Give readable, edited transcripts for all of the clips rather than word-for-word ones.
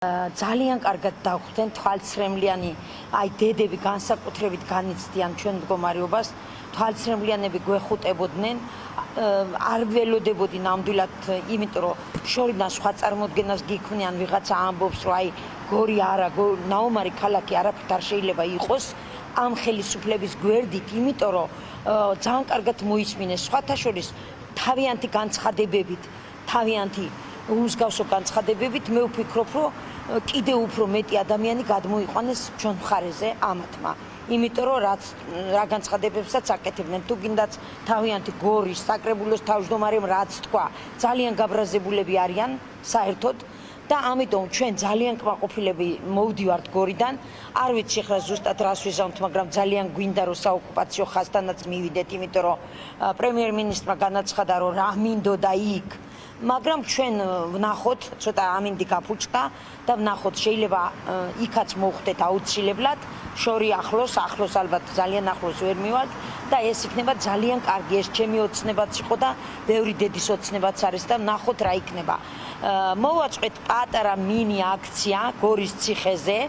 ძალიან კარგად დავხვდნენ თვალცრემლიანი, აი დედები განსაკუთრებით განიცდიან ჩვენ მდგომარეობას, თვალცრემლიანები გვეხუტებოდნენ, არ ველოდებოდი ნამდვილად, იმიტომ რომ შორიდან სხვა წარმოდგენას გიქმნიან, ვიღაცა ამბობს, რომ აი გორი არა, ნაომარი ქალაქი არაფრით არ შეიძლება იყოს ამ ხელისუფლების გვერდით, იმიტომ რომ ძალიან კარგად მოისმინეს სხვათა შორის თავიანთი განცხადებებით, თავიანთი უმსგავსო განცხადებებით, მე ვფიქრობ, რომ კიდევ უფრო მეტი ადამიანი გადმოიყვანეს ჩვენ მხარეზე ამათმა. იმიტომ რომ რა განცხადებებსაც აკეთებდნენ, თუ გინდაც თავიანთი გორის საკრებულოს თავმჯდომარემ რაც თქვა, ძალიან გაბრაზებულები არიან საერთოდ და ამიტომ ჩვენ ძალიან კმაყოფილები მოვდივართ გორიდან. არ ვიცი ხა ზუსტად რას ვიზამთ, მაგრამ ძალიან გვინდა რომ საოკუპაციო ხაზთანაც მივიდეთ, იმიტომ რომ პრემიერ-მინისტრმა განაცხადა, რომ რა მინდოდა იქ. მაგრამ ჩვენ ვნახოთ, ცოტა ამინდი გაფუჭდა და ვნახოთ, შეიძლება იქაც მოვხდეთ აუცილებლად, შორი ახლოს ალბათ ძალიან ახლოს ვერ მივალთ და ეს იქნება ძალიან კარგი, ეს ჩემი ოცნებაც იყო და ბევრი დედის ოცნებაც არის და ვნახოთ რა იქნება. მოვაწყვეთ პატარა მინი აქცია გორის ციხეზე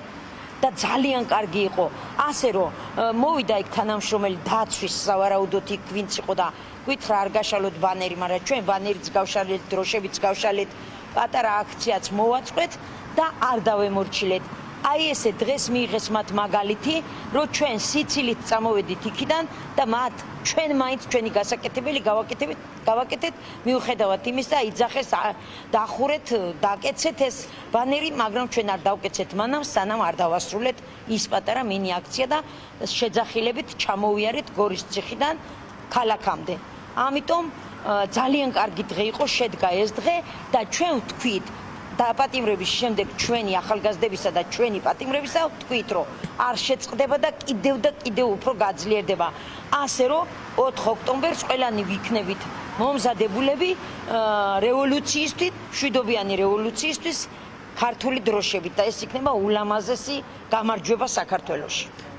და ძალიან კარგი იყო, ასე რომ მოვიდა იქ თანამშრომელი დაცვის სავარაუდოდ იქ ვინც იყო და გითხრა არ გაშალოთ ბანერი, მაგრამ ჩვენ ბანერიც გავშალეთ, დროშებიც გავშალეთ, პატარა აქციაც მოვაწყვეთ და არ დავემორჩილეთ. აი ესე დღეს მიიღეს მათ მაგალითი, რომ ჩვენ სიცილით წამოვედით იქიდან და მათ ჩვენ მაინც ჩვენი გასაკეთებელი გავაკეთეთ, მიუხედავად იმისა, იძახეს დახურეთ, დაკეცეთ ეს ბანერი, მაგრამ ჩვენ არ დავკეცეთ მანამ, სანამ არ დავასრულეთ ის პატარა მინი აქცია და შეძახილებით ჩამოვიარეთ გორის ციხიდან ქალაქამდე. ამიტომ ძალიან კარგი დღე იყო, შედგა ეს დღე და ჩვენ ვთქვით დაპატიმრების შემდეგ ჩვენი ახალგაზრდებისა და ჩვენი პატიმრებისა ვთქვით, რომ არ შეწყდება და კიდევ უფრო გაძლიერდება. ასე რომ 4 ოქტომბერს ყველანი ვიქნებით მომზადებულები რევოლუციისთვის, მშვიდობიანი რევოლუციისთვის ქართული დროშებით და ეს იქნება ულამაზესი გამარჯვება საქართველოში.